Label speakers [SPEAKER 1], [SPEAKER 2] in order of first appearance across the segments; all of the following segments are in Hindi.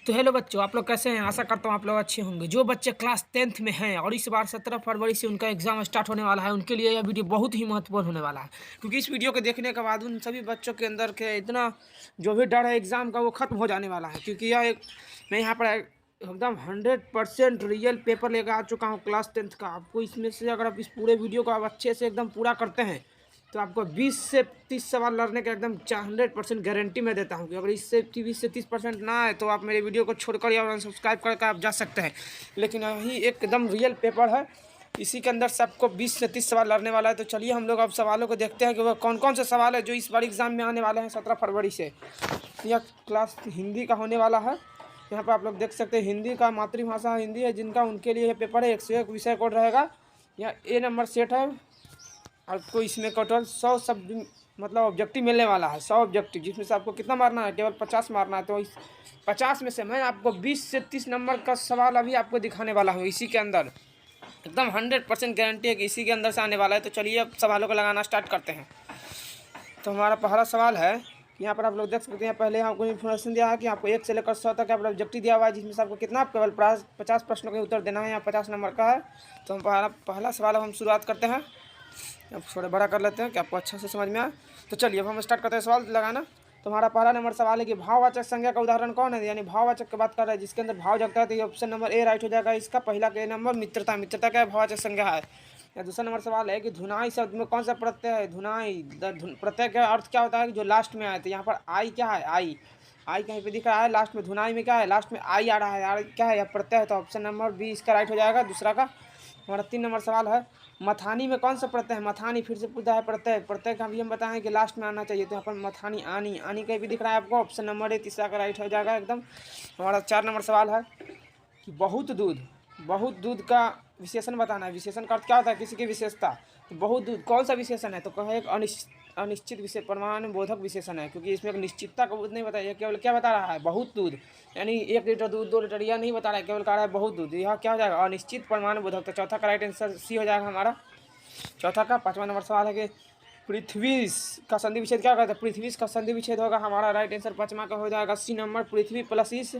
[SPEAKER 1] तो हेलो बच्चों, आप लोग कैसे हैं? आशा करता हूँ आप लोग अच्छे होंगे। जो बच्चे क्लास 10th में हैं और इस बार 17 फरवरी से उनका एग्जाम स्टार्ट होने वाला है, उनके लिए यह वीडियो बहुत ही महत्वपूर्ण होने वाला है। क्योंकि इस वीडियो को देखने के बाद उन सभी बच्चों के अंदर के इतना जो भी डर है एग्ज़ाम का वो ख़त्म हो जाने वाला है। क्योंकि यह एक मैं यहाँ पर एकदम 100% रियल पेपर लेकर आ चुका हूँ क्लास 10th का। आपको इसमें से अगर आप इस पूरे वीडियो को आप अच्छे से एकदम पूरा करते हैं तो आपको 20 से 30 सवाल लड़ने का एकदम 100% गारंटी मैं देता हूँ कि अगर इससे 20 से 30% ना आए तो आप मेरे वीडियो को छोड़कर या अनसब्सक्राइब करके आप जा सकते हैं। लेकिन यही एकदम रियल पेपर है, इसी के अंदर से आपको 20 से 30 सवाल लड़ने वाला है। तो चलिए हम लोग अब सवालों को देखते हैं कि वह कौन कौन से सवाल है जो इस बार एग्जाम में आने वाले हैं 17 फरवरी से। यह क्लास हिंदी का होने वाला है। यहाँ पर आप लोग देख सकते हैं हिंदी का मातृभाषा हिंदी है जिनका उनके लिए यह पेपर है। 101 विषय कोड रहेगा। यह ए नंबर सेट है। आपको इसमें टोटल 100 शब्द मतलब ऑब्जेक्टिव मिलने वाला है। 100 ऑब्जेक्टिव जिसमें से आपको कितना मारना है? केवल 50 मारना है। तो इस 50 में से मैं आपको 20 से 30 नंबर का सवाल अभी आपको दिखाने वाला हूँ। इसी के अंदर एकदम 100% गारंटी है कि इसी के अंदर से आने वाला है। तो चलिए अब सवालों को लगाना स्टार्ट करते हैं। तो हमारा पहला सवाल है कि यहाँ पर आप लोग देख सकते हैं, पहले आपको इन्फॉर्मेशन दिया है कि आपको 1 से लेकर 100 तक आपका ऑब्जेक्टिव दिया हुआ है, जिसमें से आपको कितना केवल 50 प्रश्नों के उत्तर देना है। यहाँ 50 नंबर का है। तो हम पहला सवाल अब हम शुरुआत करते हैं। अब थोड़ा बड़ा कर लेते हैं कि आपको अच्छा से समझ में आए। तो चलिए अब हम स्टार्ट करते हैं सवाल लगाना। तो हमारा पहला नंबर सवाल है कि भाववाचक संज्ञा का उदाहरण कौन है? यानी भाववाचक की बात कर रहे हैं जिसके अंदर भाव जगता है। तो ये ऑप्शन नंबर ए राइट हो जाएगा इसका। पहला के नंबर मित्रता, मित्रता क्या है? भाववाचक संज्ञा है। या दूसरा नंबर सवाल है कि धुनाई शब्द में कौन सा प्रत्यय है? धुनाई प्रत्यय का अर्थ क्या होता है कि जो लास्ट में आए। तो यहाँ पर आई क्या है? आई आई कहीं पे दिख रहा है लास्ट में। धुनाई में क्या है? लास्ट में आई आ रहा है। यार क्या है? यह प्रत्यय है। तो ऑप्शन नंबर बी इसका राइट हो जाएगा दूसरा का। हमारा 3 नंबर सवाल है मथानी में कौन सा प्रत्यय है? मथानी फिर से पूछा है प्रत्यय। प्रत्यय का भी हम बताएं कि लास्ट में आना चाहिए। तो यहाँ पर मथानी आनी, आनी कहीं भी दिख रहा है आपको। ऑप्शन नंबर ए तीसरा का राइट हो जाएगा एकदम। हमारा 4 नंबर सवाल है कि बहुत दूध, बहुत दूध का विशेषण बताना है। विशेषण का अर्थ क्या होता है? किसी की विशेषता। तो बहुत दूध कौन सा विशेषण है? तो कहे एक अनिश्चित विशेष परमाणु बोधक विशेषण है। क्योंकि इसमें एक निश्चितता का बोध नहीं बताया, केवल क्या बता रहा है? बहुत दूध। यानी 1 लीटर दूध 2 लीटर यह नहीं बता रहा है, केवल कह रहा है बहुत दूध। यह क्या हो जाएगा? अनिश्चित परमाणु बोधक। तो चौथा का राइट आंसर सी हो जाएगा हमारा चौथा का। 5वां नंबर सवाल है कि पृथ्वी का संधि विच्छेद क्या कहता है? पृथ्वी का संधि विच्छेद होगा हमारा राइट आंसर 5वां का हो जाएगा सी नंबर। पृथ्वी प्लस इस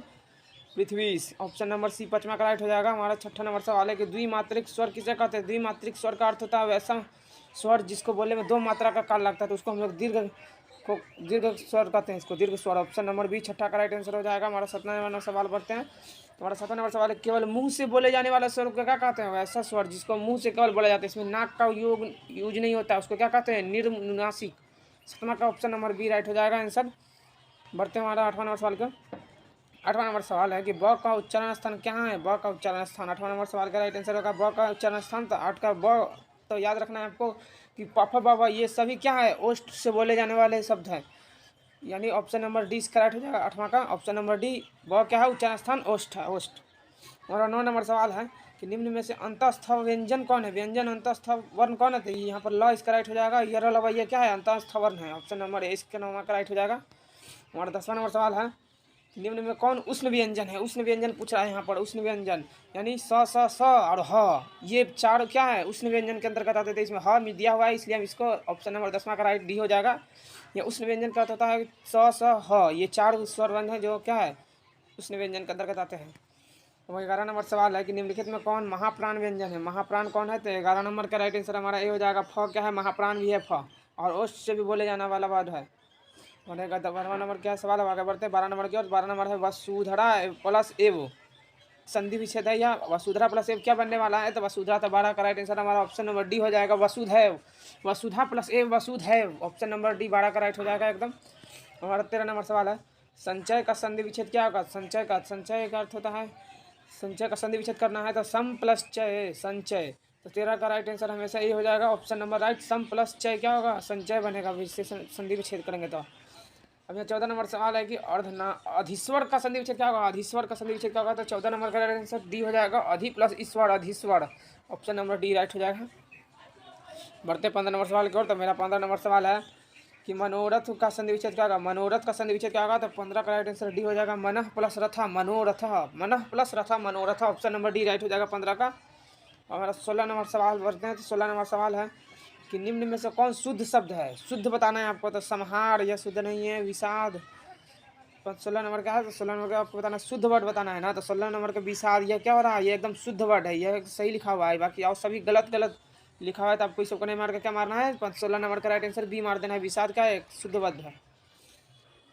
[SPEAKER 1] पृथ्वी। ऑप्शन नंबर सी 5वां का राइट हो जाएगा हमारा। 6ठा नंबर सवाल है कि द्विमात्रिक स्वर किसे कहते हैं? द्विमात्रिक स्वर का अर्थ होता है वैसा स्वर जिसको बोलने में 2 मात्रा का काल लगता है। तो उसको हम लोग दीर्घ स्वर कहते हैं, इसको दीर्घ स्वर। ऑप्शन नंबर बी 6ठा का राइट आंसर हो जाएगा हमारा। 7वां नंबर सवाल बढ़ते हैं। तो हमारा 7वां नंबर सवाल है केवल मुंह से बोले जाने वाला स्वर को क्या कहते हैं? वैसा स्वर जिसको मुंह से केवल बोला जाता है, इसमें नाक का यूज नहीं होता है, उसको क्या कहते हैं? निर्नुनासिक। 7वां का ऑप्शन नंबर बी राइट हो जाएगा आंसर। बढ़ते हैं हमारा 8वां नंबर सवाल का। 8वां नंबर सवाल है कि ब का उच्चारण स्थान क्या है? ब का उच्चारण स्थान 8वां नंबर सवाल का राइट आंसर होगा ब का उच्चारण स्थान। तो 8 का ब तो याद रखना है आपको कि पापा बाबा ये सभी क्या है? ओष्ठ से बोले जाने वाले शब्द हैं। यानी ऑप्शन नंबर डी इसका राइट हो जाएगा 8वां का। ऑप्शन नंबर डी ब क्या है? उच्चारण स्थान ओष्ठ है, ओष्ठ। और 9 नंबर सवाल है कि निम्न में से अंतस्थ व्यंजन कौन है? व्यंजन अंतस्थ वर्ण कौन है? तो यहाँ पर ल इसका राइट हो जाएगा। ये क्या है? अंतस्थ वर्ण है। ऑप्शन नंबर ए इसके 9वां का राइट हो जाएगा। हमारा 10वां नंबर सवाल है निम्न में कौन उष्ण व्यंजन है? उष्ण व्यंजन पूछ रहा है यहाँ पर। उष्ण व्यंजन यानी स और ह, ये चार क्या है? उष्ण व्यंजन के अंतर्गत आते थे। इसमें ह में दिया हुआ है इसलिए हम इसको ऑप्शन नंबर 10वां का राइट डी हो जाएगा। ये उष्ण व्यंजन का होता है स ह, ये 4 स्वर वर्ण है जो क्या है? उष्ण व्यंजन के अंतर्गत आते हैं। तो 11 नंबर सवाल है कि निम्नलिखित में कौन महाप्राण व्यंजन है? महाप्राण कौन है? तो 11 नंबर का राइट आंसर हमारा ए हो जाएगा। फ क्या है? महाप्राण भी है फ, और ओष्ठ से भी बोले जाने वाला वर्ड है। बनेगा 12वां नंबर क्या सवाल है? आगे बढ़ते हैं 12 नंबर की ओर। 12 नंबर है वसुधरा प्लस एव संधि विच्छेद है। या वसुधरा प्लस एव क्या बनने वाला है? तो वसुधरा। तो 12 का राइट आंसर हमारा ऑप्शन नंबर डी हो जाएगा वसुधैव। वसुधा प्लस एव वसुधैव। ऑप्शन नंबर डी 12 का राइट हो जाएगा एकदम। हमारा 13 नंबर सवाल है संचय का संधि विच्छेद क्या होगा? संचय का अर्थ होता है संचय का संधि विच्छेद करना है तो सम प्लस चय संचय। तो 13 का राइट आंसर हमेशा ये हो जाएगा ऑप्शन नंबर राइट सम प्लस चय क्या होगा? संचय बनेगा। विशेषण संधि विच्छेद करेंगे तो। अब यहाँ 14 नंबर सवाल है कि अधिस्वर का संधि विच्छेद क्या होगा? अधिस्वर का संधि विच्छेद क्या होगा? तो 14 नंबर का आंसर डी हो जाएगा। अधि प्लस ईश्वर अधिस्वर। ऑप्शन नंबर डी राइट हो जाएगा। बढ़ते 15 नंबर सवाल की ओर। तो मेरा 15 नंबर सवाल है कि मनोरथ का संधि विच्छेद क्या होगा? मनोरथ का संधि विच्छेद क्या होगा? तो 15 का राइट आंसर डी हो जाएगा। मनः प्लस रथा मनोरथ, मनः प्लस रथा मनोरथ। ऑप्शन नंबर डी राइट हो जाएगा 15 का। और हमारा 16 नंबर सवाल बढ़ते हैं। तो 16 नंबर सवाल है कि निम्न में से कौन शुद्ध शब्द है? शुद्ध बताना है आपको। तो संहार यह शुद्ध नहीं है। विषाद 16 नंबर का है, तो 16 नंबर का आपको बताना शुद्ध वर्ड बताना है ना। तो 16 नंबर का विषाद, ये क्या हो रहा है, ये एकदम शुद्ध वर्ड है, ये सही लिखा हुआ है। बाकी और सभी गलत गलत लिखा हुआ है, तो आपको इसको नहीं मार के क्या मारना है, 16 नंबर का राइट आंसर बी मार देना है। विषाद का एक शुद्ध वर्ड है।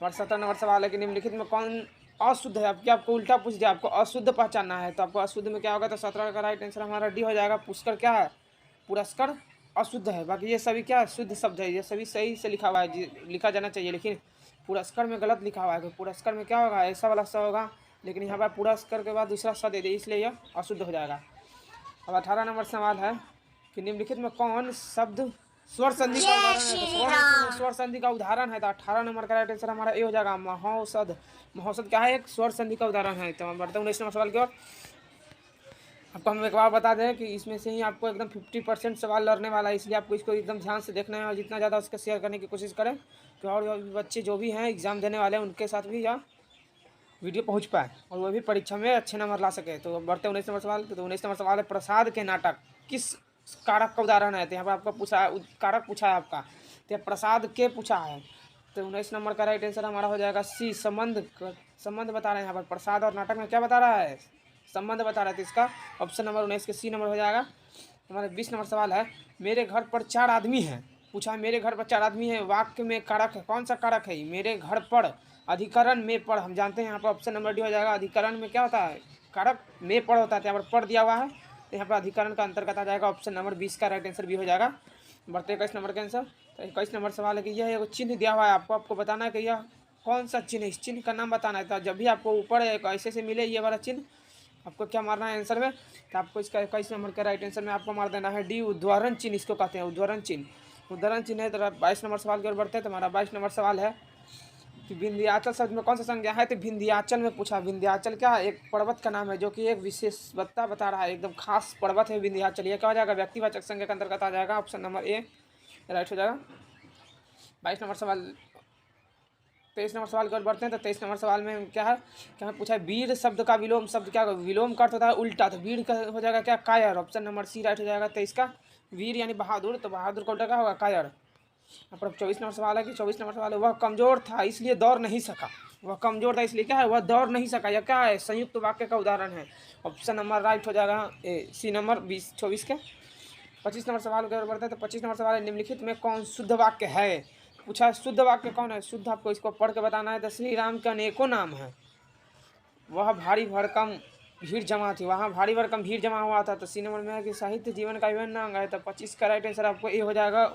[SPEAKER 1] और 17 नंबर सवाल है कि निम्नलिखित में कौन अशुद्ध है। आपको उल्टा पूछ दिया, आपको अशुद्ध पहचानना है, तो आपको अशुद्ध में क्या होगा, तो 17 का राइट आंसर हमारा डी हो जाएगा। पुष्कर क्या है, पुरस्कार अशुद्ध है। बाकी ये सभी क्या है, शुद्ध शब्द है, ये सभी सही से लिखा हुआ है, लिखा जाना चाहिए, लेकिन पुरस्कार में गलत लिखा हुआ है। पुरस्कार में क्या होगा, ऐसा वाला सा होगा, लेकिन यहाँ पर पुरस्कार के बाद दूसरा सा दे दिया, इसलिए यह अशुद्ध हो जाएगा। अब 18 नंबर सवाल है कि निम्नलिखित में कौन शब्द स्वर संधि का उदाहरण है। तो स्वर संधि का उदाहरण है, तो 18 नंबर का राइट आंसर हमारा ए हो जाएगा, महौषध। महौषध क्या है, एक स्वर संधि का उदाहरण है। तो हम बढ़ते हैं 19 नंबर सवाल की ओर। आपको हम एक बार बता दें कि इसमें से ही आपको एकदम 50% सवाल लड़ने वाला है, इसलिए आपको इसको एकदम ध्यान से देखना है और जितना ज़्यादा उसका शेयर करने की कोशिश करें कि और बच्चे जो भी हैं एग्ज़ाम देने वाले हैं उनके साथ भी यह वीडियो पहुंच पाए और वो भी परीक्षा में अच्छे नंबर ला सके। तो बढ़ते 19 नंबर सवाल। तो 19 नंबर सवाल है, प्रसाद के नाटक किस कारक का उदाहरण है। तो यहाँ पर आपको पूछा, कारक पूछा है आपका, तो प्रसाद के पूछा है। तो 19 नंबर का राइट आंसर हमारा हो जाएगा सी, संबंध। संबंध बता रहे हैं यहाँ पर, प्रसाद और नाटक में क्या बता रहा है, संबंध बता रहा है। तो इसका ऑप्शन नंबर 19 के सी नंबर हो जाएगा। हमारे 20 नंबर सवाल है, मेरे घर पर 4 आदमी हैं। पूछा है मेरे घर पर 4 आदमी हैं, वाक्य में कारक है, कौन सा कारक है, मेरे घर पर। अधिकरण में पढ़, हम जानते हैं यहाँ पर ऑप्शन नंबर डी हो जाएगा। अधिकरण में क्या होता है, कारक में पढ़ होता है, यहाँ पर पढ़ दिया हुआ है, तो यहाँ पर अधिकरण का अंतर्गत आ जाएगा। ऑप्शन नंबर 20 का राइट आंसर भी हो जाएगा। बढ़ते 21 नंबर का आंसर। तो 21 नंबर सवाल है कि यह एक चिन्ह दिया हुआ है, आपको बताना है कि यह कौन सा चिन्ह है, इस चिन्ह का नाम बताना है। तो जब भी आपको ऊपर एक ऐसे से मिले ये वाला चिन्ह, आपको क्या मारना है आंसर में, तो आपको इसका 21 नंबर का राइट आंसर में आपको मार देना है डी, उद्धरण चिन्ह इसको कहते हैं, उद्धरण चिन्ह। उद्धरण चिन्ह है। तो 22 नंबर सवाल की ओर बढ़ते हैं। तो हमारा 22 नंबर सवाल है कि विंध्याचल शब्द में कौन सा संज्ञा है। तो विंध्याचल में पूछा, विंध्याचल क्या है, एक पर्वत का नाम है जो कि एक विशेषता बता रहा है, एकदम खास पर्वत है विंध्याचल। ये क्या हो जाएगा, व्यक्तिवाचक संज्ञा के अंतर्गत आ जाएगा। ऑप्शन नंबर ए राइट हो जाएगा। 22 नंबर सवाल। 23 नंबर सवाल की ओर बढ़ते हैं। तो 23 नंबर सवाल में क्या है, क्या पूछा है, वीर शब्द का विलोम शब्द क्या, विलोम का अर्थ होता है उल्टा, तो वीर का हो जाएगा क्या, कायर। ऑप्शन नंबर सी राइट हो जाएगा। 23 का वीर यानी बहादुर, तो बहादुर का उल्टा क्या होगा, कायर। यहाँ पर 24 नंबर सवाल है कि 24 नंबर सवाल है, वह कमजोर था इसलिए दौड़ नहीं सका। वह कमजोर था इसलिए क्या है, वह दौड़ नहीं सका, यह क्या है, संयुक्त वाक्य का उदाहरण है। ऑप्शन नंबर राइट हो जाएगा सी नंबर 24 के। 25 नंबर सवाल की ओर बढ़ते हैं। तो 25 नंबर सवाल है, निम्नलिखित में कौन शुद्ध वाक्य है। पूछा है शुद्ध वाक्य कौन है, शुद्ध आपको इसको पढ़ के बताना है। तो श्री राम के अनेकों नाम हैं, वह भारी भरकम भीड़ जमा थी, वहाँ भारी भरकम भीड़ जमा हुआ था। तो सी नंबर में है कि साहित्य जीवन का विभिन्न अंग है। तो 25 का राइट आंसर आपको ये हो जाएगा,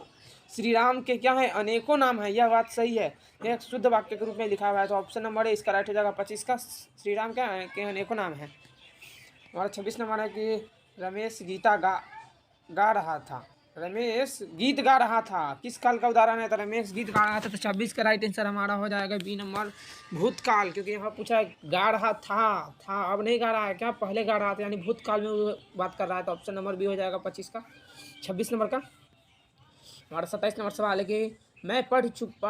[SPEAKER 1] श्री राम के क्या है, अनेकों नाम है, यह बात सही है, यह शुद्ध वाक्य के रूप में लिखा हुआ है। तो ऑप्शन नंबर है इसका राइट हो जाएगा 25 का, श्री राम के अनेकों नाम है। हमारा 26 नंबर है कि रमेश गीता गा रहा था, रमेश गीत गा रहा था, किस काल का उदाहरण है, तो रमेश गीत गा रहा था। तो 26 का राइट आंसर हमारा हो जाएगा बी नंबर, भूतकाल, क्योंकि यहाँ पूछा है गा रहा था, अब नहीं गा रहा है, क्या पहले गा रहा था, यानी भूतकाल में वो बात कर रहा है। तो ऑप्शन नंबर बी हो जाएगा 25 का। 26 नंबर का हमारा 27 नंबर सवाल है कि मैं पढ़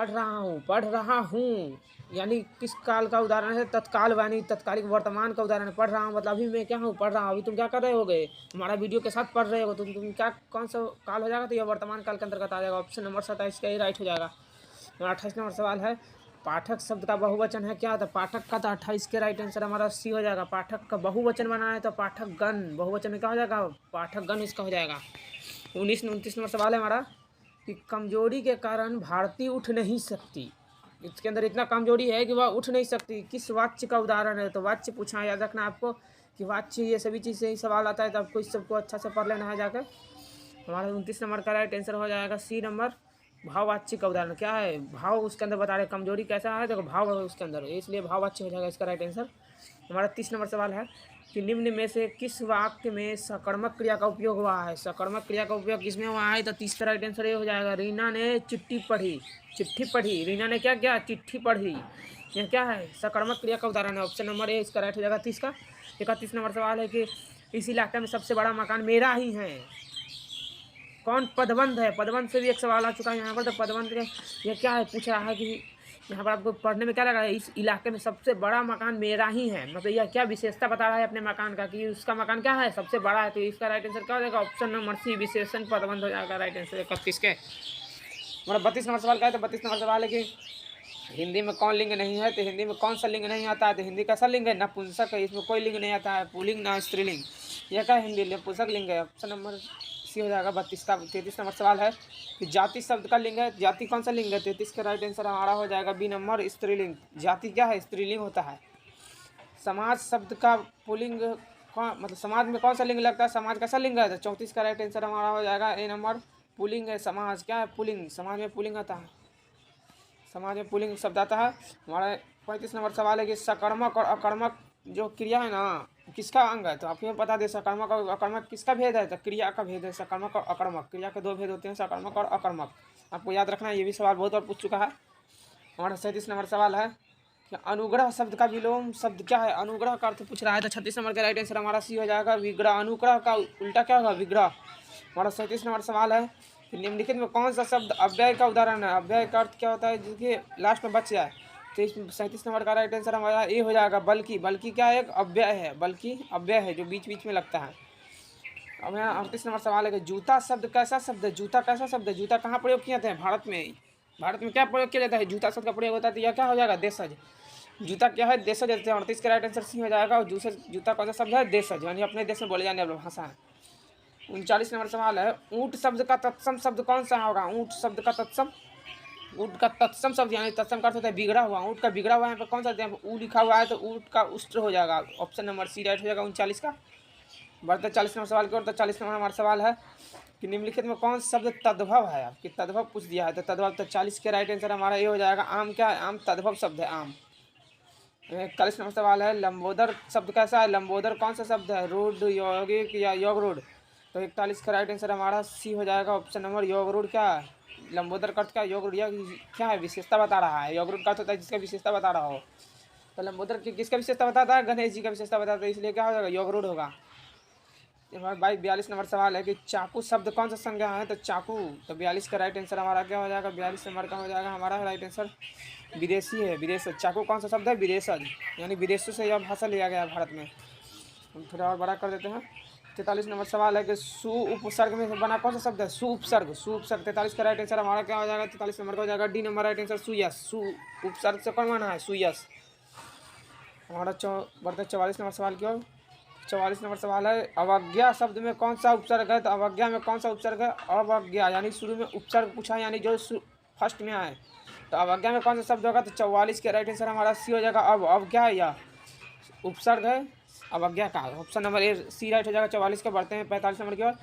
[SPEAKER 1] रहा हूँ यानी किस काल का उदाहरण है, तत्काल यानी तत्कालिक वर्तमान का उदाहरण है। पढ़ रहा हूँ मतलब अभी मैं क्या हूँ, पढ़ रहा हूँ, अभी तुम क्या कर रहे होगे, हमारा वीडियो के साथ पढ़ रहे हो, तुम क्या कौन सा काल हो जाएगा, तो यह वर्तमान काल के अंतर्गत आ जाएगा। ऑप्शन नंबर 27 का ही राइट हो जाएगा। हमारा 28 नंबर सवाल है, पाठक शब्द का बहुवचन है क्या, तो पाठक का, तो 28 के राइट आंसर हमारा सी हो जाएगा। पाठक का बहुवचन बनाना है तो पाठक गण, बहुवचन में क्या हो जाएगा, पाठक गण इसका हो जाएगा। 29 नंबर सवाल है हमारा कि कमजोरी के कारण भारती उठ नहीं सकती, इसके अंदर इतना कमजोरी है कि वह उठ नहीं सकती, किस वाच्य का उदाहरण है। तो वाच्य पूछा है, याद रखना आपको कि वाच्य ये सभी चीज़ से ही सवाल आता है, तो आपको इस सबको अच्छा से पढ़ लेना है जाकर। हमारा 29 नंबर का राइट आंसर हो जाएगा सी नंबर, भाववाच्य का उदाहरण क्या है, भाव उसके अंदर बता रहे, कमजोरी कैसा है, देखो भाव है उसके अंदर, इसलिए भाववाच्य हो जाएगा इसका राइट आंसर। हमारा 30 नंबर सवाल है कि निम्न में से किस वाक्य में सकर्मक क्रिया का उपयोग हुआ है। सकर्मक क्रिया का उपयोग किसमें हुआ है, तो 30 का राइट आंसर ये हो जाएगा, रीना ने चिट्ठी पढ़ी, रीना ने क्या किया, चिट्ठी पढ़ी, यह क्या है, सकर्मक क्रिया का उदाहरण है। ऑप्शन नंबर ए इसका राइट हो जाएगा 30 का। 31 नंबर सवाल है कि इस इलाके में सबसे बड़ा मकान मेरा ही है, कौन पदबंध है, पदबंध से भी एक सवाल आ चुका है यहाँ पर। तो पदबंध यह क्या है, पूछ रहा है कि यहाँ पर आपको पढ़ने में क्या लगा है, इस इलाके में सबसे बड़ा मकान मेरा ही है, मतलब यह क्या विशेषता बता रहा है अपने मकान का कि उसका मकान क्या है, सबसे बड़ा है। तो इसका राइट आंसर क्या हो जाएगा, ऑप्शन नंबर सी विशेषण पदबंध हो जाएगा राइट आंसर 31 के। हमारा 32 नंबर सवाल का है। तो 32 नंबर सवाल है कि हिंदी में कौन लिंग नहीं है, तो हिंदी में कौन सा लिंग नहीं आता है, तो हिंदी कैसा लिंग है, नपुंसक है, इसमें कोई लिंग नहीं आता है, पुल्लिंग ना स्त्रीलिंग। यह क्या हिंदी नपुंसक लिंग है। ऑप्शन नंबर सी हो जाएगा 32 का। 33 नंबर सवाल है कि जाति शब्द का लिंग है, जाति कौन सा लिंग है, 33 का राइट आंसर हमारा हो जाएगा बी नंबर स्त्रीलिंग। जाति क्या है, स्त्रीलिंग होता है। समाज शब्द का पुल्लिंग कौन, मतलब समाज में कौन सा लिंग लगता है, समाज कैसा लिंग है, तो 34 का राइट आंसर हमारा हो जाएगा ए नंबर पुल्लिंग है। समाज क्या है, पुल्लिंग, समाज में पुल्लिंग आता है, समाज में पुल्लिंग शब्द आता है। हमारा 35 नंबर सवाल है कि सकर्मक और अकर्मक जो क्रिया है ना किसका अंग है, तो आपको बता दें सकर्मक और अकर्मक किसका भेद है, तो क्रिया का भेद है। सकर्मक और अकर्मक क्रिया के दो भेद होते हैं, सकर्मक और अकर्मक, आपको याद रखना है। ये भी सवाल बहुत बार पूछ चुका है। हमारा 37 नंबर सवाल है कि अनुग्रह शब्द का विलोम शब्द क्या है, अनुग्रह का अर्थ पूछ रहा है, तो 36 नंबर का राइट आंसर हमारा सी हो जाएगा विग्रह। अनुग्रह का उल्टा क्या होगा, विग्रह। हमारा 37 नंबर सवाल है कि निम्नलिखित में कौन सा शब्द अव्यय का उदाहरण है। अव्यय का अर्थ क्या होता है, जिसके लास्ट में बच जाए, तो इस 37 नंबर का राइट आंसर हमारा ए हो जाएगा बल्कि। बल्कि क्या है, एक अव्यय है, बल्कि अव्यय है जो बीच बीच में लगता है। अब यहाँ 38 नंबर सवाल है कि जूता शब्द कैसा शब्द है, जूता कैसा शब्द है, जूता कहाँ प्रयोग किए जाते हैं, भारत में। भारत में क्या प्रयोग किया जाता है, जूता शब्द का प्रयोग होता है, तो यह क्या हो जाएगा, देशज। जूता क्या है, देशज। 38 का राइट आंसर सी हो जाएगा। और दूसरे जूता कौन सा शब्द है, देशज, यानी अपने देश में बोले जाने वाला भाषा है। 39 नंबर सवाल है ऊँट शब्द का तत्सम शब्द कौन सा होगा, ऊँट शब्द का तत्सम, ऊँट का तत्सम शब्द यानी तत्सम का अर्थ होता है बिगड़ा हुआ, ऊँट का बिगड़ा हुआ। यहाँ पर कौन सा ऊ लिखा हुआ है, तो ऊँट का उष्ट्र हो जाएगा। ऑप्शन नंबर सी राइट हो जाएगा 39 का। बढ़ते 40 नंबर सवाल की ओर। तो 40 नंबर हमारा सवाल है कि निम्नलिखित में कौन शब्द तद्भव है, आपकी तद्भव पूछ दिया है, तो तद्भव। तो 40 के राइट आंसर हमारा ये हो जाएगा आम। क्या है, आम तद्भव शब्द है, आम। 41 नंबर सवाल है लंबोदर शब्द कैसा है, लंबोदर कौन सा शब्द है, रोड, यौगिक या योग रोड। तो 41 का राइट आंसर हमारा सी हो जाएगा ऑप्शन नंबर योग रोड। क्या है, लंबोदर का अर्थ क्या, योग रोड, क्या है, विशेषता बता रहा है। योग रोड का अर्थ होता है जिसका विशेषता बता रहा हो, तो लंबोदर की किसका विशेषता बताता है, गणेश जी का विशेषता बताता है, इसलिए क्या हो जाएगा, योग रोड होगा। भाई 42 नंबर सवाल है कि चाकू शब्द कौन सा संज्ञा है, तो चाकू। तो 42 का राइट आंसर हमारा क्या हो जाएगा, 42 नंबर का हो जाएगा हमारा राइट आंसर विदेशी है, विदेश। चाकू कौन सा शब्द है, विदेशज, यानी विदेशों से यह भाषा लिया गया है भारत में। हम थोड़ा और बड़ा कर देते हैं। 43 नंबर सवाल है कि सु उपसर्ग में बना कौन सा शब्द है, सु उपसर्ग, सु उपसर्ग। 43 का राइट आंसर हमारा क्या हो जाएगा, 43 नंबर का हो जाएगा डी नंबर राइट आंसर सुयस। सु उपसर्ग से कौन बना है, सुयस। हमारा बढ़ते 44 नंबर सवाल की ओर। 44 नंबर सवाल है अवज्ञा शब्द में कौन सा उपसर्ग है, तो अवज्ञा में कौन सा उपसर्ग है, अवज्ञा, यानी शुरू में उपसर्ग पूछा है, यानी जो फर्स्ट में आए, तो अवज्ञा में कौन सा शब्द होगा, तो 44 के राइट आंसर हमारा सी हो जाएगा। अब क्या है, या उपसर्ग है अवज्ञा का, option number A C right हो जाएगा 44 के। बढ़ते हैं 45 नंबर की ओर।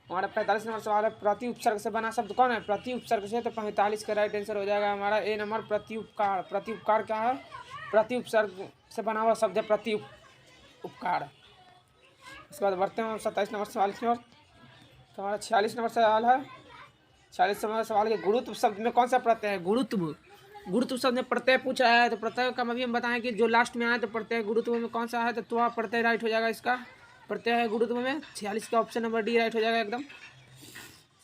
[SPEAKER 1] हमारा 45 नंबर सवाल है प्रति उपसर्ग से बना शब्द कौन है, प्रति उपसर्ग से, तो 45 का राइट आंसर हो जाएगा हमारा ए नंबर प्रति उपकार। प्रति उपकार क्या है, प्रति उपसर्ग से बना हुआ शब्द है प्रति उपकार। उसके बाद बढ़ते हैं 27 नंबर सवाल की ओर। तो हमारा 46 नंबर सवाल है, 46 नंबर सवाल के गुरुत्व शब्द में कौन सा प्रत्यय है, गुरुत्व। गुरुत्व शब्द में प्रत्यय पूछ रहा है, तो प्रत्यय का अभी हम बताएं कि जो लास्ट में आए तो प्रत्यय गुरुत्व में कौन सा है, तो त्वा प्रत्यय राइट हो जाएगा, इसका प्रत्यय है गुरुत्व में। 46 का ऑप्शन नंबर डी राइट हो जाएगा एकदम।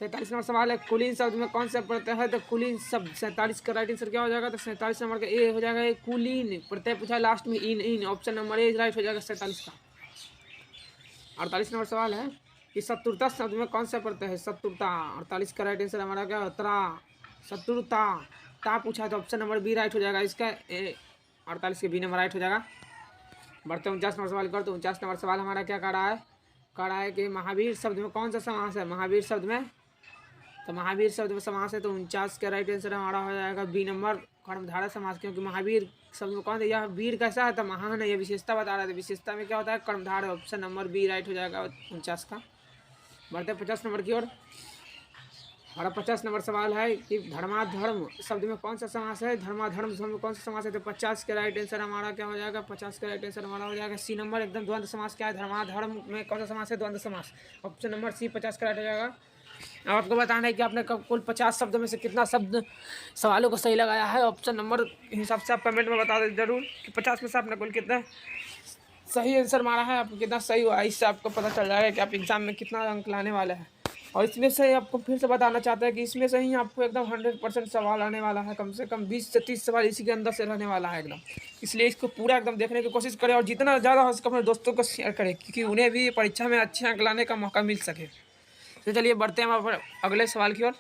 [SPEAKER 1] 47 नंबर सवाल है कुलीन शब्द में कौन सा प्रत्यय है, तो कुलीन शब्द। 47 का राइट आंसर क्या हो जाएगा, तो 47 नंबर का ए हो जाएगा कुलीन। प्रत्यय पूछा है लास्ट में इन, ऑप्शन नंबर ए राइट हो जाएगा 47 का। 48 नंबर सवाल है कि शत्रुता शब्द में कौन सा प्रत्यय है, शत्रुता। 48 का राइट आंसर हमारा क्या होता, शत्रुता, ता पूछा है, तो ऑप्शन नंबर बी राइट हो जाएगा इसका। 48 के बी नंबर राइट हो जाएगा। बढ़ते 49 नंबर सवाल कर। तो 49 नंबर सवाल हमारा क्या कह रहा है कि महावीर शब्द में कौन सा समास है, महावीर शब्द में, तो महावीर शब्द में समास है, तो 49 का राइट आंसर हमारा हो जाएगा बी नंबर कर्मधारय समास। क्योंकि महावीर शब्द में कौन है, यह वीर कैसा है, तो महान है, यह विशेषता बता रहा था, विशेषता में क्या होता है, कर्मधारय। ऑप्शन नंबर बी राइट हो जाएगा 49 का। बढ़ते 50 नंबर की ओर। हमारा 50 नंबर सवाल है कि धर्माधर्म शब्द में कौन सा समास है, धर्माधर्म शब्द में कौन सा समास है, तो 50 के राइट आंसर हमारा क्या हो जाएगा, 50 का राइट आंसर हमारा हो जाएगा सी नंबर एकदम। द्वंद्व समास क्या है, धर्माधर्म में कौन सा समास है, द्वंद्व समास। ऑप्शन नंबर सी 50 का राइट हो जाएगा। अब आपको बताना है कि आपने कुल 50 शब्दों में से कितना शब्द सवालों को सही लगाया है। ऑप्शन नंबर हिसाब से आप कमेंट में बता दें जरूर कि 50 में से आपने कुल कितना सही आंसर मारा है, आपको कितना सही हुआ है। इससे आपको पता चल जाएगा कि आप एग्जाम में कितना अंक लाने वाले हैं। और इसमें से आपको फिर से बताना चाहते हैं कि इसमें से ही आपको एकदम 100% सवाल आने वाला है, कम से कम 20 से 30 सवाल इसी के अंदर से रहने वाला है एकदम। इसलिए इसको पूरा एकदम देखने की कोशिश करें और जितना ज़्यादा हो सके अपने दोस्तों को शेयर करें, क्योंकि उन्हें भी परीक्षा में अच्छे अंक लाने का मौका मिल सके। तो चलिए बढ़ते हैं हम अगले सवाल की ओर।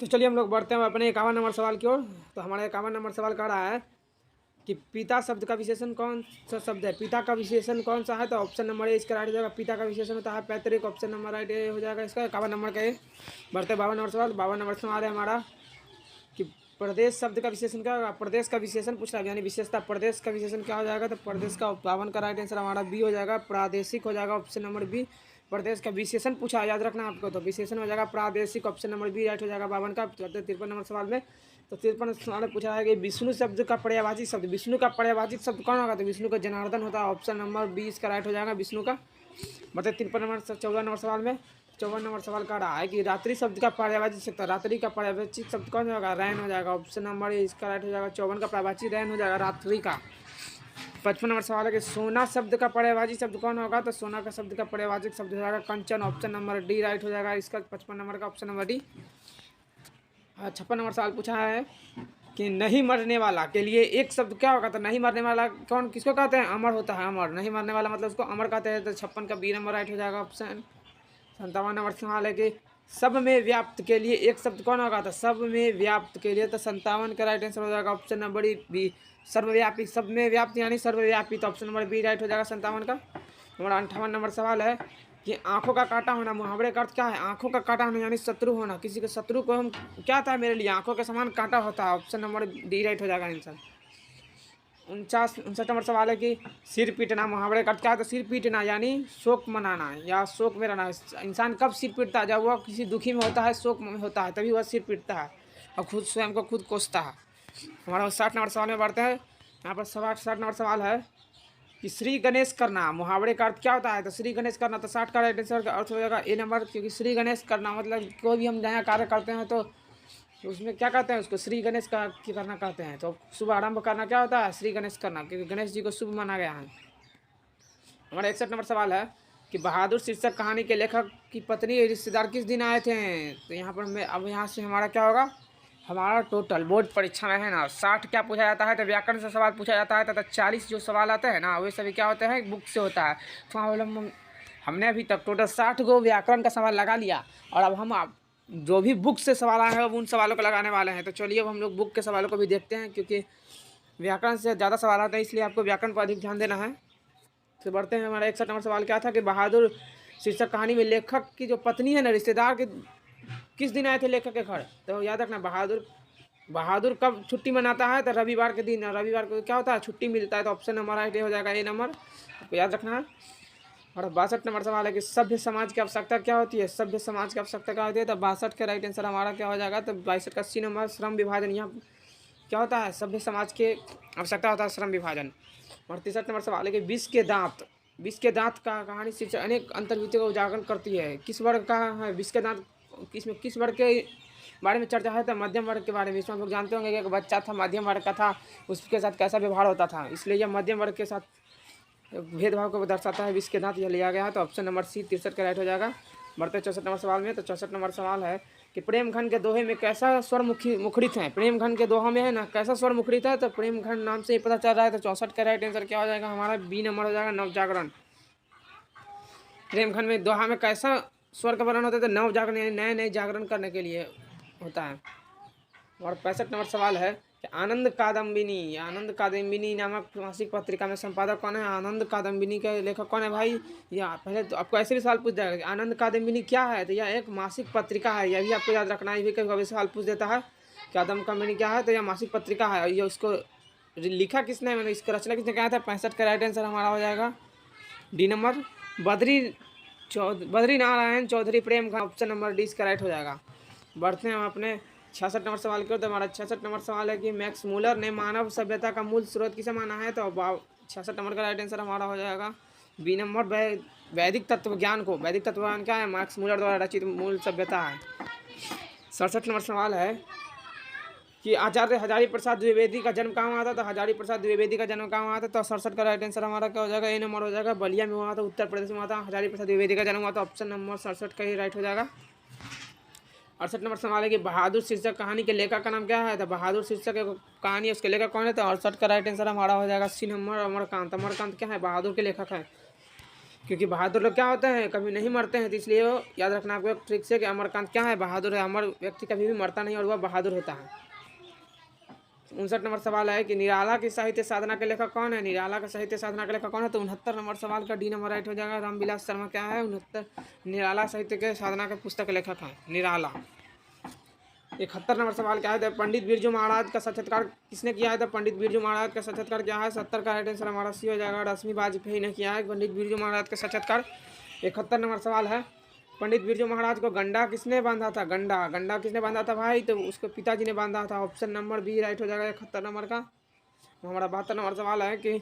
[SPEAKER 1] तो चलिए हम लोग बढ़ते हैं अपने 51 नंबर सवाल की ओर। तो हमारा 51 नंबर सवाल कह रहा है कि पिता शब्द का विशेषण कौन सा शब्द है। पिता का विशेषण कौन सा है, तो ऑप्शन नंबर ए इसका राइट हो जाएगा। पिता का विशेषण होता है पैतृक, ऑप्शन नंबर राइट ए हो जाएगा इसका 51 नंबर का ए। बढ़ते 52 नंबर सवाल। 52 नंबर सवाल है हमारा कि प्रदेश शब्द का विशेषण क्या होगा। प्रदेश का विशेषण पूछ रहा है, यानी विशेषता। प्रदेश का विशेषण क्या हो जाएगा, तो प्रदेश का 52 का राइट आंसर हमारा बी हो जाएगा, प्रादेशिक हो जाएगा, ऑप्शन नंबर बी। प्रदेश का विशेषण पूछा, याद रखना आपको, तो विशेषण हो जाएगा प्रादेशिक, ऑप्शन नंबर बी राइट हो जाएगा 52 का। 53 नंबर सवाल में, तो 53 सवाल में पूछा है कि विष्णु शब्द का पर्यायवाची शब्द, विष्णु का पर्यायवाची शब्द कौन होगा, तो विष्णु का जनार्दन होता है, ऑप्शन नंबर बी इसका राइट हो जाएगा विष्णु का। मतलब 53 नंबर 14 नंबर सवाल में, 54 नंबर सवाल का रहा है कि रात्रि शब्द का पर्यायवाची शब्द, रात्रि का पर्यायवाची शब्द कौन होगा, रैन हो जाएगा, ऑप्शन नंबर इसका राइट हो जाएगा 54 का पर्यायवाची रैन हो जाएगा रात्रि का। 55 नंबर सवाल है कि सोना शब्द का पर्यायवाची शब्द कौन होगा, तो सोना का शब्द का पर्यायवाची शब्द हो जाएगा कंचन, ऑप्शन नंबर डी राइट हो जाएगा इसका 55 नंबर का, ऑप्शन नंबर डी। 56 नंबर सवाल पूछा है कि नहीं मरने वाला के लिए एक शब्द क्या होगा, तो नहीं मरने वाला कौन किसको कहते हैं, अमर होता है, अमर। नहीं मरने वाला मतलब उसको अमर कहते हैं, तो 56 का बी नंबर राइट हो जाएगा ऑप्शन। 57 नंबर सवाल है कि सब में व्याप्त के लिए एक शब्द कौन होगा, तो सब में व्याप्त के लिए, तो 57 का राइट आंसर हो जाएगा ऑप्शन नंबर बी, सर्वव्यापी। सब में व्याप्त यानी सर्वव्यापी, तो ऑप्शन नंबर बी राइट हो जाएगा 57 का। हमारा 58 नंबर सवाल है कि आंखों का काटा होना, मुहावरे का अर्थ क्या है, आंखों का काटा होना यानी शत्रु होना। किसी के शत्रु को हम क्या था, मेरे लिए आंखों के समान काटा होता है, ऑप्शन नंबर डी राइट हो जाएगा आंसर। 59 नंबर सवाल है कि सिर पीटना, मुहावरे का अर्थ क्या है, तो सिर पीटना यानी शोक मनाना या शोक में रहना। इंसान कब सिर पीटता है, जब वह किसी दुखी में होता है, शोक में होता है, तभी वह सिर पीटता है और खुद स्वयं को खुद कोसता है। हमारा 60 नंबर सवाल में बढ़ते हैं। यहाँ पर 60 नंबर सवाल है कि श्री गणेश करना, मुहावरे का अर्थ क्या होता है, तो श्री गणेश करना, तो 60 का राइट आंसर का अर्थ हो जाएगा ए नंबर, क्योंकि श्री गणेश करना मतलब कोई भी हम नया कार्य करते हैं तो उसमें क्या कहते हैं, उसको श्री गणेश का करना कहते हैं। तो शुभ आरंभ करना क्या होता है, श्री गणेश करना, क्योंकि गणेश जी को शुभ माना गया है। हमारा 61 नंबर सवाल है कि बहादुर शीर्षक कहानी के लेखक की पत्नी रिश्तेदार किस दिन आए थे, तो यहाँ पर मैं अब यहाँ से हमारा क्या होगा, हमारा टोटल बोर्ड परीक्षा में है ना 60 क्या पूछा जाता है, तो व्याकरण से सवाल पूछा जाता है, तथा 40 जो सवाल आते हैं ना वे सभी क्या होते हैं, बुक से होता है। तो हमने अभी तक टोटल 60 को व्याकरण का सवाल लगा लिया, और अब हम जो भी बुक से सवाल आए हैं अब उन सवालों को लगाने वाले हैं। तो चलिए अब हम लोग बुक के सवालों को भी देखते हैं, क्योंकि व्याकरण से ज़्यादा सवाल आते हैं, इसलिए आपको व्याकरण पर अधिक ध्यान देना है। तो बढ़ते हैं। हमारा 61 नंबर सवाल क्या था कि बहादुर शीर्षक कहानी में लेखक की जो पत्नी है ना रिश्तेदार के किस दिन आए थे लेखक के घर, तो याद रखना बहादुर कब छुट्टी मनाता है, तो रविवार के दिन। रविवार को क्या होता है, छुट्टी मिलता है, तो ऑप्शन नंबर राइट हो जाएगा ए नंबर, आपको याद रखना है। और 62 नंबर सवाल है कि सभ्य समाज की आवश्यकता क्या होती है, सभ्य समाज की आवश्यकता क्या होती है, तो 62 का राइट आंसर हमारा क्या हो जाएगा, तो 62 का सी नंबर श्रम विभाजन। यहाँ क्या होता है, सभ्य समाज के आवश्यकता होता है श्रम विभाजन। और 63 नंबर सवाल है कि विष के दांत का कहानी शीर्षक अनेक अंतर्वृत्तियों का उजागर करती है, किस वर्ग का है विष के दांत, इसमें किस वर्ग के बारे में चर्चा है, तो मध्यम वर्ग के बारे में। इसमें हम लोग जानते होंगे कि एक बच्चा था मध्यम वर्ग का था, उसके साथ कैसा व्यवहार होता था, इसलिए यह मध्यम वर्ग के साथ भेदभाव को दर्शाता है, विष के दांत यह लिया गया है, तो ऑप्शन नंबर सी 63 का राइट हो जाएगा। बढ़ते 64 नंबर सवाल में, तो 64 नंबर सवाल है कि प्रेम घन के दोहे में कैसा स्वर मुखरित है, प्रेम घन के दोहा में है ना कैसा स्वर मुखरित है, तो प्रेम घन नाम से ही पता चल रहा है, तो 64 का राइट आंसर क्या हो जाएगा हमारा बी नंबर हो जाएगा नवजागरण। प्रेम घन में दोहा में कैसा स्वर का वर्णन होता है, तो नवजागरण यानी नए नए जागरण करने के लिए होता है। और 65 नंबर सवाल है कि आनंद कादम्बिनी नामक मासिक पत्रिका में संपादक कौन है, आनंद कादम्बिनी के लेखक कौन है भाई। या पहले तो आपको ऐसे भी सवाल पूछ जाएगा कि आनंद कादम्बिनी क्या है, तो यह एक मासिक पत्रिका है, यह भी आपको याद रखना है, ये भी कभी सवाल पूछ देता है कि आनंद कादम्बिनी क्या है, तो यह मासिक पत्रिका है। और ये उसको लिखा किसने, मैंने इसको रचना किसने कहा था, 65 का राइट आंसर हमारा हो जाएगा डी नंबर बद्री नारायण चौधरी प्रेम का, ऑप्शन नंबर डी इसका राइट हो जाएगा। बढ़ते हैं हम अपने 66 नंबर सवाल की ओर। तो हमारा 66 नंबर सवाल है कि मैक्स मूलर ने मानव सभ्यता का मूल स्रोत किसे माना है, तो 66 नंबर का राइट आंसर हमारा हो जाएगा बी नंबर वैदिक तत्वज्ञान को। वैदिक तत्वज्ञान क्या है, मैक्स मूलर द्वारा रचित मूल सभ्यता है। 67 नंबर सवाल है कि आचार्य हजारी प्रसाद द्विवेदी का जन्म कहाँ हुआ था, तो हजारी प्रसाद द्विवेदी का जन्म कहाँ हुआ था, तो 67 का राइट आंसर हमारा क्या हो जाएगा ए नंबर हो जाएगा, बलिया में हुआ था, उत्तर प्रदेश में हुआ था, हजारी प्रसाद द्विवेदी का जन्म हुआ था, ऑप्शन नंबर 67 का ही राइट हो जाएगा। 68 नंबर सवाल है कि बहादुर शीर्षक कहानी के लेखक का नाम क्या है, तो बहादुर शीर्षक कहानी उसके लेखक कौन है, तो 68 का राइट आंसर हमारा हो जाएगा सी नंबर अमरकांत। अमरकांत क्या है, बहादुर के लेखक है। क्योंकि बहादुर लोग क्या होते हैं, कभी नहीं मरते हैं। तो इसलिए वो याद रखना आपको एक ट्रिक से कि अमरकांत क्या है, बहादुर है। अमर व्यक्ति कभी भी मरता नहीं और वह बहादुर होता है। 59 नंबर सवाल है कि निराला की साहित्य साधना के लेखक कौन है। निराला का साहित्य साधना के लेखक कौन है, तो 69 नंबर सवाल का डी नंबर राइट हो जाएगा। रामविलास शर्मा क्या है, 69 निराला साहित्य के साधना के पुस्तक के लेखक हैं निराला। 71 नंबर सवाल क्या है, तो पंडित बिरजू महाराज का साक्षात्कार किसने किया है, तो पंडित बिरजू महाराज का साक्षात्कार क्या है। 70 का राइट आंसर हमारा सी हो जाएगा, रश्मि वाजपेयी ने किया है पंडित बिरजू महाराज का साक्षात्कार। 71 नंबर सवाल है, पंडित बिरजू महाराज को गंडा किसने बांधा था। गंडा किसने बांधा था भाई, तो उसके पिताजी ने बांधा था। ऑप्शन नंबर बी राइट हो जाएगा 71 नंबर का। हमारा 72 नंबर सवाल है कि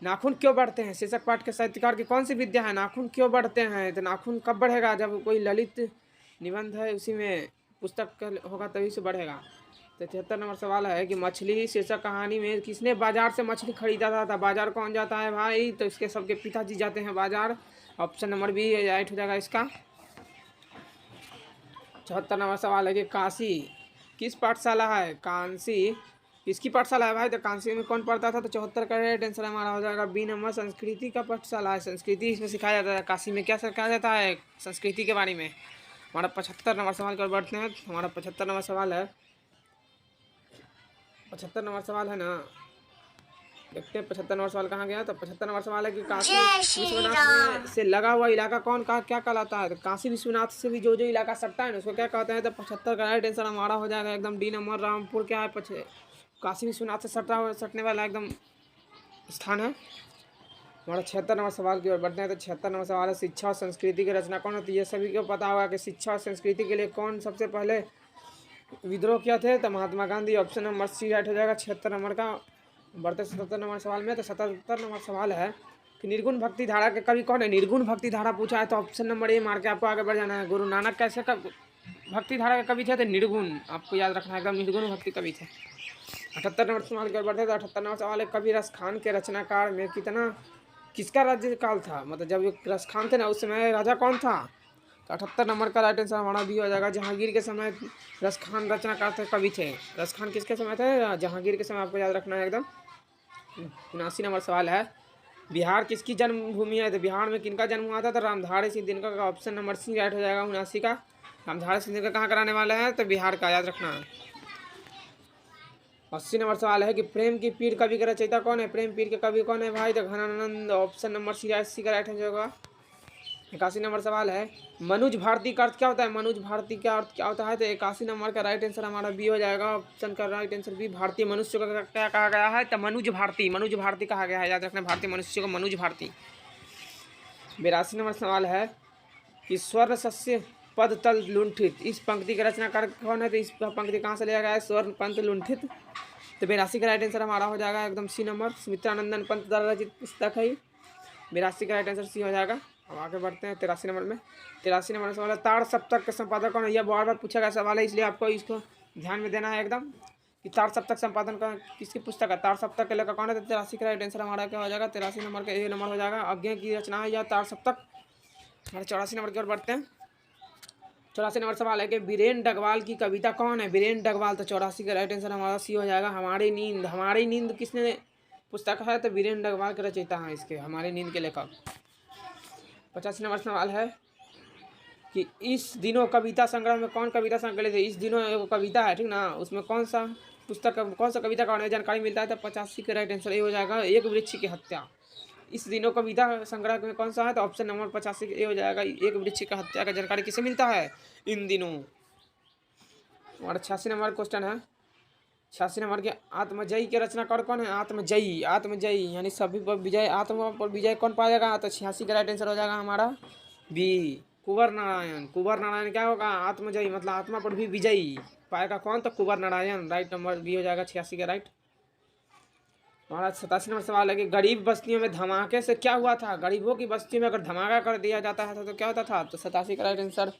[SPEAKER 1] नाखून क्यों बढ़ते हैं। शीर्षक पाठ के साहित्यकार की कौन सी विद्या है, नाखून क्यों बढ़ते हैं। तो नाखून कब बढ़ेगा, जब कोई ललित निबंध है उसी में पुस्तक होगा तभी से बढ़ेगा। तो 73 नंबर सवाल है कि मछली शीर्षक कहानी में किसने बाजार से मछली खरीदा था। बाजार कौन जाता है भाई, तो इसके सबके पिताजी जाते हैं बाजार। ऑप्शन नंबर बी राइट हो जाएगा इसका। 74 नंबर सवाल है कि काशी किस पाठशाला है। कांसी किसकी पाठशाला है भाई, तो कांसी में कौन पढ़ता था। तो 74 का राइट आंसर हमारा हो जाएगा बी नंबर, संस्कृति का पाठशाला है। संस्कृति इसमें सिखाया जाता है। काशी में क्या सिखाया जाता है, संस्कृति के बारे में। हमारा 75 नंबर सवाल कर बढ़ते हैं। हमारा 75 नंबर सवाल है, 75 नंबर सवाल है ना, देखते हैं 75 नंबर सवाल कहाँ गया। तो 75 नंबर सवाल है कि काशी विश्वनाथ से लगा हुआ इलाका कौन का क्या कहलाता है। तो काशी विश्वनाथ से भी जो इलाका सटता है ना उसको क्या कहते हैं। तो 75 का राइट आंसर हमारा हो जाएगा एकदम डी नंबर, रामपुर क्या है, काशी विश्वनाथ से सटने वाला एकदम स्थान है। हमारा 76 नंबर सवाल की ओर बढ़ते हैं। तो 76 नंबर सवाल है, शिक्षा और संस्कृति की रचना कौन होती है। सभी को पता होगा कि शिक्षा और संस्कृति के लिए कौन सबसे पहले विद्रोह किया थे, तो Mahatma Gandhi. Option number C right हो जाएगा 76 नंबर का। बढ़ते 77 नंबर सवाल में। तो 77 नंबर सवाल है कि निर्गुण भक्ति धारा के कवि कौन है। निर्गुण भक्ति धारा पूछा है तो ऑप्शन नंबर ए मार के आपको आगे बढ़ जाना है। गुरु नानक कैसे भक्ति धारा के कवि थे, तो निर्गुण, आपको याद रखना है एकदम निर्गुण भक्ति कवि थे। 78 नंबर सवाल की ओर बढ़ते। तो 78 नंबर सवाल है, कवि रसखान के रचनाकाल में किसका राज्यकाल था। मतलब जब रसखान थे ना उस समय राजा कौन था। तो 78 नंबर का राइट आंसर हमारा भी हो जाएगा। जहांगीर के समय रसखान रचनाकार थे, कवि थे। रसखान किसके समय थे, जहांगीर के समय, आपको याद रखना है एकदम। 79 नंबर सवाल है, बिहार किसकी जन्मभूमि है। तो बिहार में किनका जन्म हुआ था, तो रामधारी सिंह दिनकर का। ऑप्शन नंबर सी राइट हो जाएगा 79 का। रामधारी सिंह दिनकर कहाँ कराने वाले हैं, तो बिहार का, याद रखना है। 80 नंबर सवाल है कि प्रेम की पीर कवि का रचयिता कौन है। प्रेम पीर के कवि कौन है भाई, तो घनानंद। ऑप्शन नंबर सी का राइट आंसर होगा। 81 नंबर सवाल है, मनुज भारती का अर्थ क्या होता है। मनुज भारती का अर्थ क्या होता है, तो 81 नंबर का राइट आंसर हमारा बी हो जाएगा। ऑप्शन का राइट आंसर बी, भारतीय मनुष्य को क्या कहा गया है, तो मनुज भारती कहा गया है, याद रखना, भारतीय मनुष्य को मनुज भारती। 82 नंबर सवाल है कि स्वर्ण सस्य पद तल लुंठित, इस पंक्ति के रचनाकार कौन है। तो इस पंक्ति कहाँ से लिया गया है, स्वर्ण पंत लुंठित। तो 82 का राइट आंसर हमारा हो जाएगा एकदम सी नंबर, सुमित्रानंदन पंत द्वारा रचित पुस्तक है। 82 का राइट आंसर सी हो जाएगा। अब आगे बढ़ते हैं 83 नंबर में। 83 नंबर सवाल है, ताड़ सप्तक का संपादक कौन है। यह बार बार पूछा गया सवाल है, इसलिए आपको इसको ध्यान में देना है एकदम कि ताड़ सप्तक संपादन का किसकी पुस्तक है। ताड़ सप्तक के लेकर कौन है, तो 83 का राइट आंसर हमारा क्या हो जाएगा, 83 नंबर का ए नंबर हो जाएगा। अज्ञे की रचना है यह ताड़ सप्तक। हमारे 84 नंबर की ओर बढ़ते हैं। 84 नंबर सवाल है कि बीरेन डगवाल की कविता कौन है। बीरेन डगवाल, तो 84 का राइट आंसर हमारा सी हो जाएगा। हमारी नींद किसने पुस्तक है, तो बीरेन डगवाल के रचयिता हैं इसके, हमारी नींद के लेखक। 85 नंबर सवाल है कि इस दिनों कविता संग्रह में कौन कविता संग्रह थे। इस दिनों एक कविता है, ठीक ना, उसमें कौन सा कविता का जानकारी मिलता है, तो 85 का राइट आंसर ये हो जाएगा, एक वृक्ष की हत्या। इस दिनों कविता संग्रह में कौन सा है, तो ऑप्शन नंबर 85 ये हो जाएगा, एक वृक्ष का हत्या का जानकारी किसे मिलता है, इन दिनों। हमारा 86 नंबर क्वेश्चन है, 86 नंबर के आत्मजयी के रचनाकार कौन है। आत्मजयी यानी सभी पर विजय, आत्मा पर विजय कौन पाएगा, तो 86 का राइट आंसर हो जाएगा हमारा बी, कुंवर नारायण क्या होगा, आत्मजयी मतलब आत्मा पर भी विजयी पाएगा कौन, तो कुंवर नारायण। राइट नंबर बी हो जाएगा 86 का राइट। हमारा 87 नंबर सवाल है कि गरीब बस्तियों में धमाके से क्या हुआ था। गरीबों की बस्ती में अगर धमाका कर दिया जाता है तो क्या होता था, तो 87 का राइट आंसर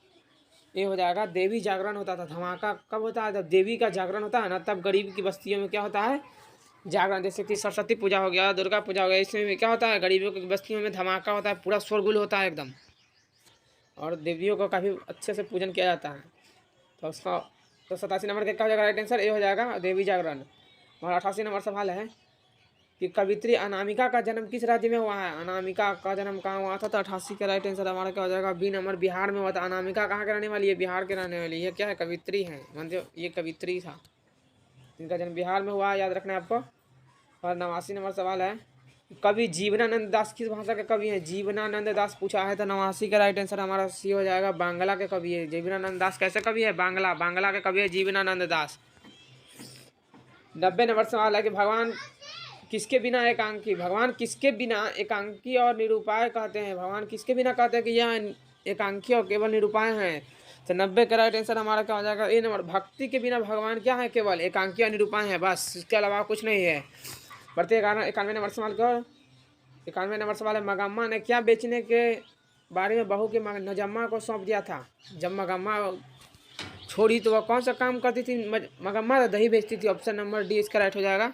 [SPEAKER 1] ये हो जाएगा, देवी जागरण होता था। धमाका कब होता है, जब देवी का जागरण होता है ना, तब गरीब की बस्तियों में क्या होता है, जागरण। जैसे कि सरस्वती पूजा हो गया, दुर्गा पूजा हो गया, इसमें क्या होता है, गरीबों की बस्तियों में धमाका होता है, पूरा शोरगुल होता है एकदम, और देवियों को काफ़ी अच्छे से पूजन किया जाता है। तो उसका 87 नंबर का क्या हो जाएगा राइट आंसर, ये हो जाएगा देवी जागरण। और 88 नंबर सवाल है कि कवित्री अनामिका का जन्म किस राज्य में हुआ है? अनामिका का जन्म कहाँ हुआ था? तो 88 का राइट आंसर हमारा क्या हो जाएगा? बी नंबर, बिहार में हुआ था। अनामिका कहाँ के रहने वाली है? बिहार के रहने वाली है। क्या है? कवित्री है, मतलब ये कवित्री था, इनका जन्म बिहार में हुआ, याद रखना है आपको। और 89 नंबर सवाल है, कवि जीवनानंद दास किस भाषा के कवि हैं? जीवनानंद दास पूछा है, तो 89 का राइट आंसर हमारा सी हो जाएगा, बांग्ला के कवि है। जीवनानंद दास कैसे कवि है? बांग्ला के कवि है जीवनानंद दास। 90 नंबर सवाल है कि भगवान किसके बिना एकांकी? भगवान किसके बिना एकांकी और निरूपाय कहते हैं? भगवान किसके बिना कहते हैं कि यह एकांकी और केवल निरूपाय हैं? तो 90 का राइट आंसर हमारा क्या हो जाएगा? ए नंबर, भक्ति के बिना भगवान क्या है? केवल एकांकी और निरूपाय है, बस, इसके अलावा कुछ नहीं है। बढ़ते 91 नंबर सवाल को। 91 नंबर सवाल है, मगम्मा ने क्या बेचने के बारे में बहू के नजम्मा को सौंप दिया था? जब मगम्मा छोड़ी तो वह कौन सा काम करती थी? मगम्मा दही बेचती थी। ऑप्शन नंबर डी इसका राइट हो जाएगा।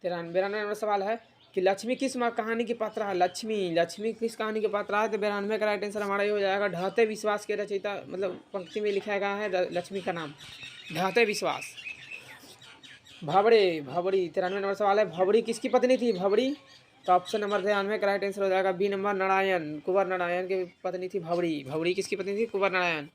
[SPEAKER 1] 92 नंबर सवाल है कि लक्ष्मी किस कहानी की पात्रा है? लक्ष्मी किस कहानी के पात्रा है? तो 92 का राइट आंसर हमारा ये हो जाएगा, ढहते विश्वास के रचयिता, मतलब पंक्ति में लिखा गया है लक्ष्मी का नाम ढहते विश्वास। भबड़ी 93 नंबर सवाल है, भबड़ी किसकी पत्नी थी? भबड़ी, तो ऑप्शन नंबर 93 का राइट आंसर हो जाएगा बी नंबर, नारायण, कुंवर नारायण की पत्नी थी भबड़ी। भबड़ी किसकी पत्नी थी? कुंवर नारायण।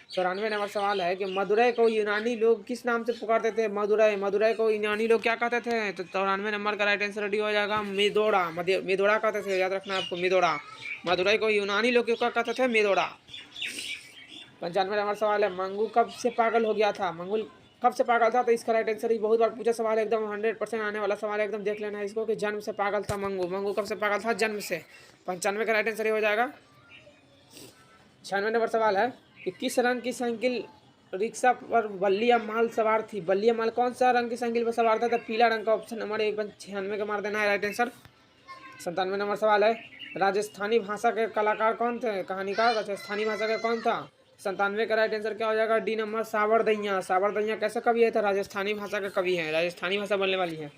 [SPEAKER 1] 94 नंबर सवाल है कि मदुरै को यूनानी लोग किस नाम से पुकारते थे? मदुरै को यूनानी लोग क्या कहते थे? तो 94 नंबर का राइट आंसर रेडी हो जाएगा, मेदोड़ा। मेदोड़ा कहते थे, याद रखना आपको, मेदोड़ा। मदुरै को यूनानी लोग क्या कहते थे? मेदोड़ा। 95 नंबर सवाल है, मंगू कब से पागल हो गया था? मंगू कब से पागल था? तो इसका राइट आंसर ही बहुत बार पूछा सवाल है, एकदम 100% आने वाला सवाल है, एकदम देख लेना है इसको कि जन्म से पागल था मंगू कब से पागल था? जन्म से। 95 का राइट आंसर ही हो जाएगा। 96 नंबर सवाल है कि किस रंग की साइकिल रिक्शा पर बल्लिया माल सवार थी? बल्लिया माल कौन सा रंग की साइकिल पर सवार था? तो पीला रंग का। ऑप्शन नंबर 96 का मार देना है राइट आंसर। 97 नंबर सवाल है, राजस्थानी भाषा के कलाकार कौन थे? कहानीकार राजस्थानी भाषा का कौन था? 97 का राइट आंसर क्या हो जाएगा? D number, सावरदैया। सावरदैया कैसे कवि है? तो राजस्थानी भाषा का कवि है, राजस्थानी भाषा बोलने वाली है।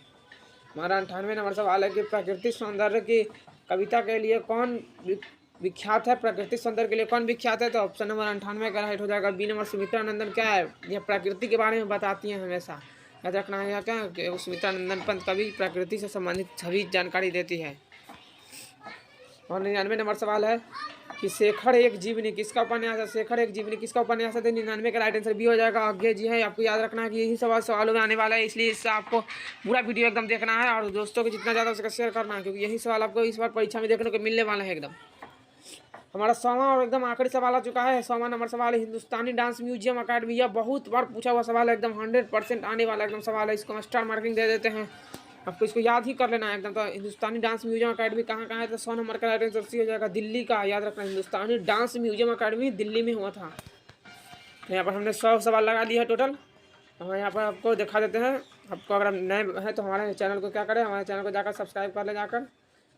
[SPEAKER 1] हमारा 98 नंबर सवाल है कि प्राकृतिक सौंदर्य की कविता के लिए कौन विख्यात है? प्राकृतिक सौंदर्य के लिए कौन विख्यात है? तो ऑप्शन नंबर 98 का राइट हो जाएगा बी नंबर, सुमित्रा नंदन। क्या है? यह प्रकृति के बारे में बताती हैं हमेशा, याद रखना है क्या कि सुमित्रा नंदन पंत कवि प्रकृति से संबंधित सभी जानकारी देती है। और 99 नंबर सवाल है कि शेखर एक जीवनी किसका उपन्यास है? शेखर एक जीवनी किसका उपन्यास है? 99 का राइट आंसर भी हो जाएगा, आगे जी है। आपको याद रखना है कि यही सवालों में आने वाला है, इसलिए इससे आपको पूरा वीडियो एकदम देखना है और दोस्तों को जितना ज़्यादा उसका शेयर करना है, क्योंकि यही सवाल आपको इस बार परीक्षा में देखने को मिलने वाला है एकदम। हमारा 100वां और एकदम आखिरी सवाल आ चुका है। 100वां नंबर सवाल है, हिंदुस्तानी डांस म्यूजियम अकादमी। यह बहुत बार पूछा हुआ सवाल है, एकदम 100% आने वाला एकदम सवाल है। इसको हम स्टार मार्किंग दे देते हैं, आपको इसको याद ही कर लेना है एकदम। तो हिंदुस्तानी डांस म्यूजियम अकादमी कहाँ है? तो 100 नंबर का राइट आंसर सी हो जाएगा, दिल्ली का। याद रखना, हिंदुस्तानी डांस म्यूजियम अकादमी दिल्ली में हुआ था। तो यहाँ पर हमने 100 सवाल लगा लिए है टोटल। हम यहाँ पर आपको दिखा देते हैं। आपको अगर नए हैं तो हमारे चैनल को क्या करें, हमारे चैनल को जाकर सब्सक्राइब कर ले जाकर,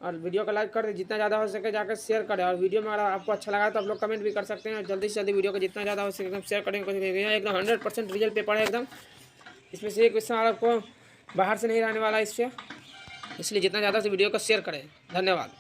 [SPEAKER 1] और वीडियो को लाइक कर दे, जितना ज़्यादा हो सके जाकर शेयर करें। और वीडियो में अगर आपको अच्छा लगा तो आप लोग कमेंट भी कर सकते हैं। जल्दी से जल्दी वीडियो को जितना ज़्यादा हो सके एकदम शेयर करेंगे। एकदम 100% रिजल्ट पेपर है एकदम। इसमें से एक क्वेश्चन आपको बाहर से नहीं रहने वाला इससे, इसलिए जितना ज़्यादा से वीडियो को शेयर करें। धन्यवाद।